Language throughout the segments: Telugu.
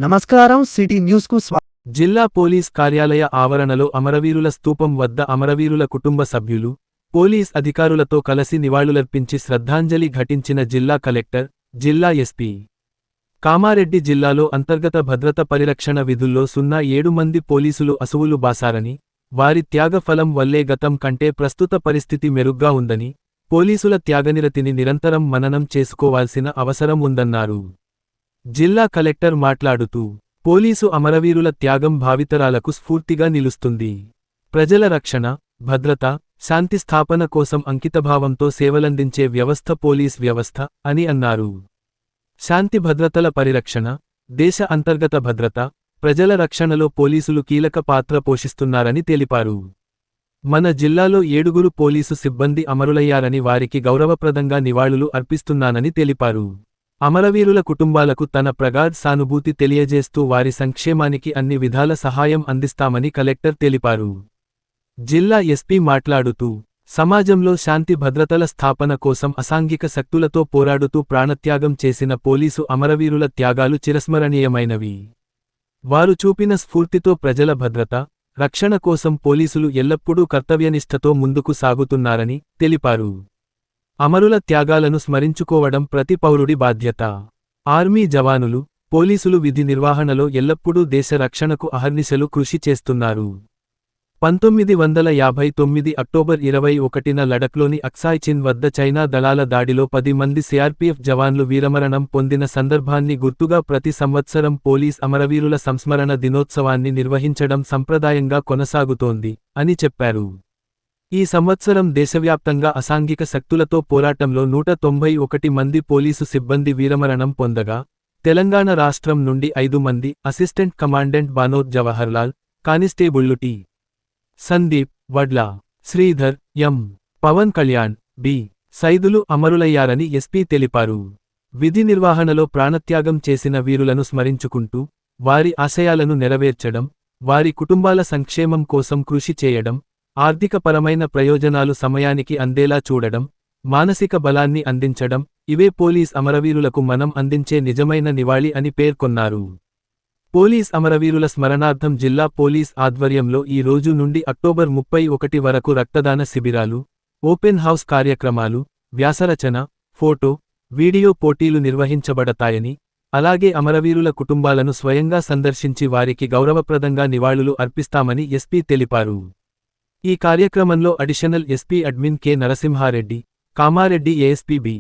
నమస్కారం సిటీ న్యూస్ కు జిల్లా పోలీస్ కార్యాలయ ఆవరణలో అమరవీరుల స్తూపం వద్ద అమరవీరుల కుటుంబ సభ్యులు, పోలీస్ అధికారులతో కలసి నివాళులర్పించి శ్రద్ధాంజలి ఘటించిన జిల్లా కలెక్టర్, జిల్లా ఎస్పీ కామారెడ్డి. జిల్లాలో అంతర్గత భద్రత పరిరక్షణ విధుల్లో 07 మంది పోలీసులు అసువులు బాసారని, వారి త్యాగఫలం వల్లే గతం కంటే ప్రస్తుత పరిస్థితి మెరుగ్గా ఉందని, పోలీసుల త్యాగనిరతిని నిరంతరం మననం చేసుకోవాల్సిన అవసరం ఉందన్నారు. జిల్లా కలెక్టర్ మాట్లాడుతూ, పోలీసు అమరవీరుల త్యాగం భావితరాలకు స్ఫూర్తిగా నిలుస్తుంది. ప్రజల రక్షణ, భద్రత, శాంతి స్థాపన కోసం అంకితభావంతో సేవలందించే వ్యవస్థ పోలీస్ వ్యవస్థ అని అన్నారు. శాంతి భద్రతల పరిరక్షణ, దేశ అంతర్గత భద్రత, ప్రజల రక్షణలో పోలీసులు కీలక పాత్ర పోషిస్తున్నారని తెలిపారు. మన జిల్లాలో 7 పోలీసు సిబ్బంది అమరులయ్యారని వారికి గౌరవప్రదంగా నివాళులు అర్పిస్తున్నానని తెలిపారు. అమరవీరుల కుటుంబాలకు తన ప్రగాఢ సానుభూతి తెలియజేస్తూ వారి సంక్షేమానికి అన్ని విధాల సహాయం అందిస్తామని కలెక్టర్ తెలిపారు. జిల్లా ఎస్పీ మాట్లాడుతూ, సమాజంలో శాంతి భద్రతల స్థాపన కోసం అసాంఘిక శక్తులతో పోరాడుతూ ప్రాణత్యాగం చేసిన పోలీసు అమరవీరుల త్యాగాలు చిరస్మరణీయమైనవి. వారు చూపిన స్ఫూర్తితో ప్రజల భద్రత, రక్షణ కోసం పోలీసులు ఎల్లప్పుడూ కర్తవ్యనిష్టతో ముందుకు సాగుతున్నారని తెలిపారు. అమరుల త్యాగాలను స్మరించుకోవడం ప్రతి పౌరుడి బాధ్యత. ఆర్మీ జవానులు, పోలీసులు విధి నిర్వహణలో ఎల్లప్పుడూ దేశ రక్షణకు అహర్నిశలు కృషి చేస్తున్నారు. 1959 అక్టోబర్ 21న లడఖ్లోని అక్సాయ్ చిన్ వద్ద చైనా దళాల దాడిలో 10 మంది సిఆర్పీఎఫ్ జవాన్లు వీరమరణం పొందిన సందర్భాన్ని గుర్తుగా ప్రతి సంవత్సరం పోలీస్ అమరవీరుల సంస్మరణ దినోత్సవాన్ని నిర్వహించడం సంప్రదాయంగా కొనసాగుతోంది అని చెప్పారు. ఈ సంవత్సరం దేశవ్యాప్తంగా అసాంఘిక శక్తులతో పోరాటంలో 191 మంది పోలీసు సిబ్బంది వీరమరణం పొందగా, తెలంగాణ రాష్ట్రం నుండి 5 మంది అసిస్టెంట్ కమాండెంట్ బానోద్ జవహర్లాల్, కానిస్టేబుళ్లు T. Sandeep, Vadla, Sridhar, M. Pawan Kalyan, B. Saidulu అమరులయ్యారని ఎస్పీ తెలిపారు. విధి నిర్వహణలో ప్రాణత్యాగం చేసిన వీరులను స్మరించుకుంటూ, వారి ఆశయాలను నెరవేర్చడం, వారి కుటుంబాల సంక్షేమం కోసం కృషి చేయడం, ఆర్థికపరమైన ప్రయోజనాలు సమయానికి అందేలా చూడడం, మానసిక బలాన్ని అందించడం, ఇవే పోలీస్ అమరవీరులకు మనం అందించే నిజమైన నివాళి అని పేర్కొన్నారు. పోలీస్ అమరవీరుల స్మరణార్థం జిల్లా పోలీస్ ఆధ్వర్యంలో ఈ రోజు నుండి అక్టోబర్ 31 వరకు రక్తదాన శిబిరాలు, ఓపెన్ హౌస్ కార్యక్రమాలు, వ్యాసరచన, ఫోటో, వీడియో పోటీలు నిర్వహించబడతాయని, అలాగే అమరవీరుల కుటుంబాలను స్వయంగా సందర్శించి వారికి గౌరవప్రదంగా నివాళులు అర్పిస్తామని ఎస్పీ తెలిపారు. ఈ కార్యక్రమంలో additional SP admin K. Narasimha Reddy, Kamareddy ASP B.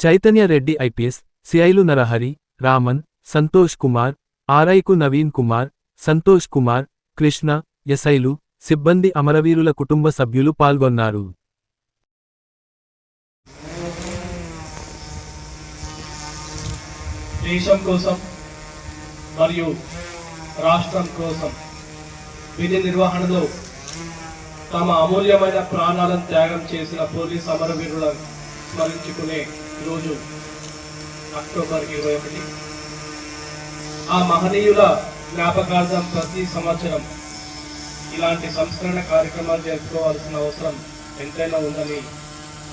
Chaitanya Reddy IPS, సిఐలు నరహరి, రామన్, సంతోష్ కుమార్, ఆర్ఐకు నవీన్ కుమార్, సంతోష్ కుమార్, కృష్ణ, ఎస్ఐలు, సిబ్బంది అమరవీరుల కుటుంబ సభ్యులు పాల్గొన్నారు. దేశం కోసం మరియు రాష్ట్రం కోసం విధి నిర్వహణలో తమ అమూల్యమైన ప్రాణాలను త్యాగం చేసిన పోలీస్ అమరవీరులను స్మరించుకునే రోజు అక్టోబర్ 21. ఆ మహనీయుల జ్ఞాపకార్థం ప్రతి సంవత్సరం ఇలాంటి సంస్కరణ కార్యక్రమాలు జరుపుకోవాల్సిన అవసరం ఎంతైనా ఉందని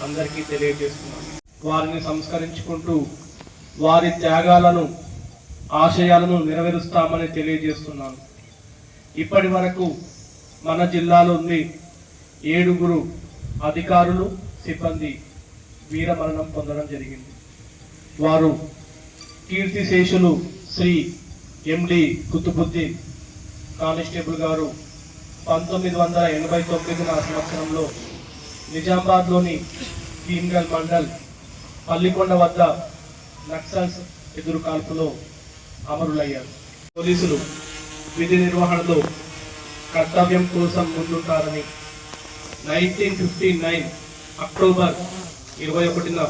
అందరికీ తెలియజేస్తున్నాను. వారిని సంస్కరించుకుంటూ వారి త్యాగాలను, ఆశయాలను నెరవేరుస్తామని తెలియజేస్తున్నాను. ఇప్పటి వరకు మన జిల్లాలోని 7 అధికారులు, సిబ్బంది వీరమరణం పొందడం జరిగింది. వారు కీర్తిశేషులు శ్రీ ఎండి కుతుబుద్దీన్ కానిస్టేబుల్ గారు 1989 సంవత్సరంలో నిజామాబాద్లోని భీమ్గల్ మండల్ పల్లికొండ వద్ద నక్సల్స్ ఎదురు కాల్పులో అమరులయ్యారు. పోలీసులు విధి నిర్వహణలో కర్తవ్యం కోసం ముందుంటారని 1959 అక్టోబర్ 21న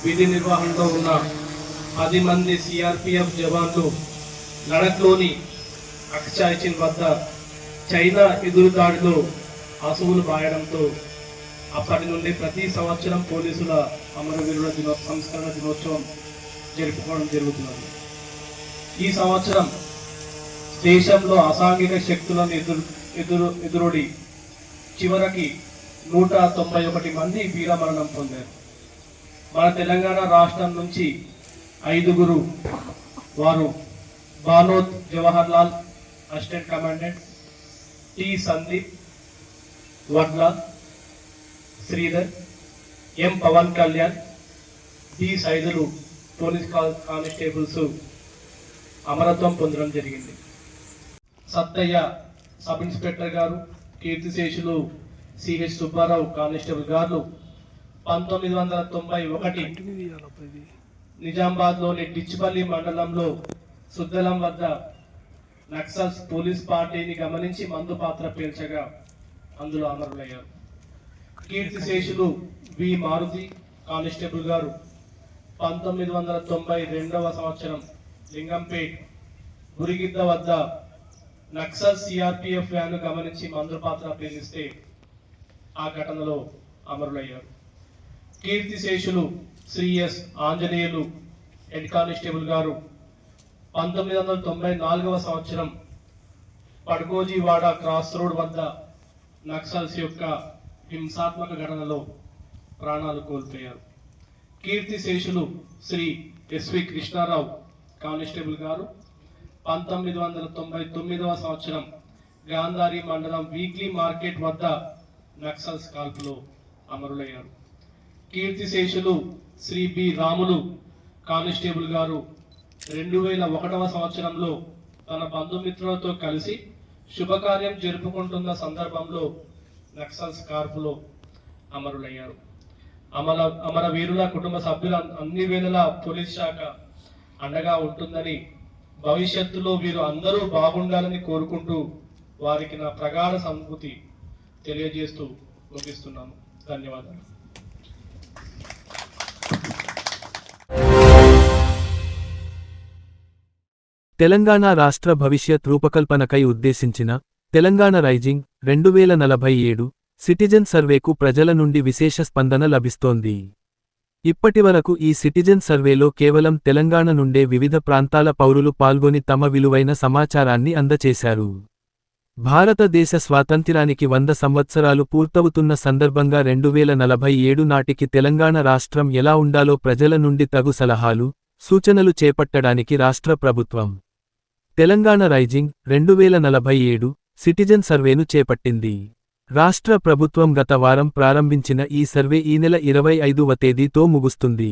విధి నిర్వహణలో ఉన్న 10 మంది సిఆర్పీఎఫ్ జవాన్లు లడఖ్లోని అక్సాయ్ చిన్ వద్ద చైనా ఎదురు దాడిలో అసువులు బాయడంతో అప్పటి నుండి ప్రతి సంవత్సరం పోలీసుల అమరవీరుల సంస్కరణ దినోత్సవం జరుపుకోవడం జరుగుతున్నది. ఈ సంవత్సరం దేశంలో అసాంఘిక శక్తులను ఎదురొడి చివరికి 191 మంది వీరమరణం పొందారు. మన తెలంగాణ రాష్ట్రం నుంచి 5 వారు Banoth Jawahar Lal assistant commandant, T Sandeep Vadla Sridhar, M Pawan Kalyan, D Saidulu police constables అమరత్వం పొందడం జరిగింది. సత్తయ్య సబ్ ఇన్స్పెక్టర్ గారు, కీర్తిశేషులు సిహెచ్ సుబ్బారావు కానిస్టేబుల్ గారు 1991 నిజామాబాద్లోని డిచ్పల్లి మండలంలో సుద్దలం వద్ద నక్సల్స్ పోలీస్ పార్టీని గమనించి మందు పాత్ర పేల్చగా అందులో అమరులయ్యారు. కీర్తిశేషులు వి మారుతి కానిస్టేబుల్ గారు 1992 సంవత్సరం లింగంపేట్ గురిగిద్ద వద్ద నక్సల్ సిఆర్పిఎఫ్ వ్యాన్ గమనించి మందు పాత్ర పేలిస్తే ఆ ఘటనలో అమరులయ్యారు. కీర్తిశేషులు Shri S Anjaneyulu head constable గారు 1994 సంవత్సరం పడ్కోజీవాడ క్రాస్ రోడ్ వద్ద నక్సల్స్ యొక్క హింసాత్మక ఘటనలో ప్రాణాలు కోల్పోయారు. కీర్తిశేషులు శ్రీ ఎస్వి కృష్ణారావు కానిస్టేబుల్ గారు 1999 సంవత్సరం గాంధారి మండలం వీక్లీ మార్కెట్ వద్ద నక్సల్స్ కాల్పులో అమరులయ్యారు. కీర్తిశేషులు శ్రీ బి రాములు కానిస్టేబుల్ గారు 2001 సంవత్సరంలో తన బంధుమిత్రులతో కలిసి శుభకార్యం జరుపుకుంటున్న సందర్భంలో నక్సల్స్ కాల్పులో అమరులయ్యారు. అమరవీరుల కుటుంబ సభ్యుల అన్ని వేళలా పోలీస్ శాఖ అండగా ఉంటుందని, భవిష్యత్తులో వీరు అందరూ బాగుండాలని కోరుకుంటూ వారికి నా ప్రగాఢ సంస్కృతి తెలియజేస్తూ ముగిస్తున్నాను. ధన్యవాదాలు. తెలంగాణ రాష్ట్ర భవిష్యత్ రూపకల్పనకై ఉద్దేశించిన తెలంగాణ రైజింగ్ 2047 సిటిజన్ సర్వేకు ప్రజల నుండి విశేష స్పందన లభిస్తోంది. ఇప్పటివరకు ఈ సిటిజన్ సర్వేలో కేవలం తెలంగాణ నుండే వివిధ ప్రాంతాల పౌరులు పాల్గొని తమ విలువైన సమాచారాన్ని అందచేశారు. భారతదేశ స్వాతంత్ర్యానికి 100 సంవత్సరాలు పూర్తవుతున్న సందర్భంగా 2047 నాటికి తెలంగాణ రాష్ట్రం ఎలా ఉండాలో ప్రజల నుండి తగు సలహాలు, సూచనలు చేపట్టడానికి రాష్ట్ర ప్రభుత్వం తెలంగాణ రైజింగ్ 2047 సిటిజన్ సర్వేను చేపట్టింది. రాష్ట్ర ప్రభుత్వం గత వారం ప్రారంభించిన ఈ సర్వే ఈ నెల 25వ తేదీతో ముగుస్తుంది.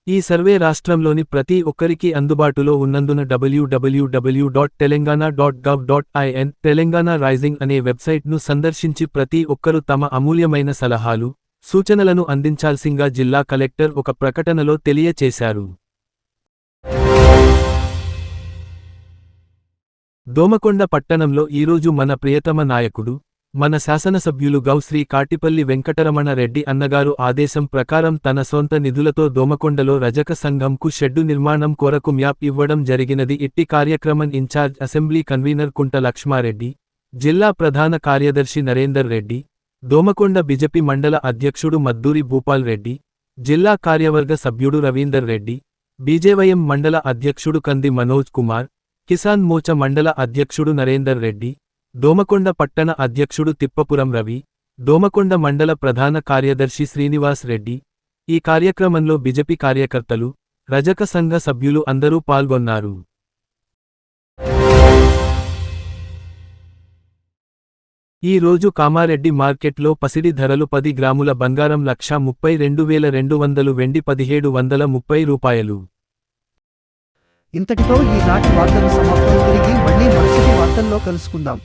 ఈ సర్వే రాష్ట్రంలోని ప్రతి ఒక్కరికి అందుబాటులో ఉన్నందున www.telangana.gov.in తెలంగాణ రైజింగ్ అనే వెబ్సైట్ను సందర్శించి ప్రతి ఒక్కరూ తమ అమూల్యమైన సలహాలు, సూచనలను అందించాల్సిందిగా జిల్లా కలెక్టర్ ఒక ప్రకటనలో తెలియచేశారు. దోమకొండ పట్టణంలో ఈరోజు మన ప్రియతమ నాయకుడు, మన శాసనసభ్యులు గౌ శ్రీ కాటిపల్లి వెంకటరమణ రెడ్డి అన్నగారు ఆదేశం ప్రకారం తన సొంత నిధులతో దోమకొండలో రజక సంఘంకు షెడ్డు నిర్మాణం కొరకు మ్యాప్ ఇవ్వడం జరిగినది. ఇట్టి కార్యక్రమం ఇన్ఛార్జ్ అసెంబ్లీ కన్వీనర్ కుంట లక్ష్మారెడ్డి, జిల్లా ప్రధాన కార్యదర్శి నరేందర్ రెడ్డి, దోమకొండ బిజెపి మండల అధ్యక్షుడు మద్దూరి భూపాల్ రెడ్డి, జిల్లా కార్యవర్గ సభ్యుడు రవీందర్ రెడ్డి, బీజేవైఎం మండల అధ్యక్షుడు కంది మనోజ్ కుమార్, కిసాన్ మోర్చా మండల అధ్యక్షుడు నరేందర్ రెడ్డి, దోమకొండ పట్టణ అధ్యక్షుడు తిప్పపురం రవి, దోమకొండ మండల ప్రధాన కార్యదర్శి శ్రీనివాస్ రెడ్డి, ఈ కార్యక్రమంలో బిజెపి కార్యకర్తలు, రజక సంఘ సభ్యులు అందరూ పాల్గొన్నారు. ఈ రోజు కామారెడ్డి మార్కెట్లో పసిడి ధరలు 10 గ్రాముల బంగారం 1,32,200, వెండి 1,730 రూపాయలు. ఇంతటితో ఈనాటి వార్తలు సమాప్తం. తిరిగి మళ్ళీ మరుసటి వార్తల్లో కలుసుకుందాం.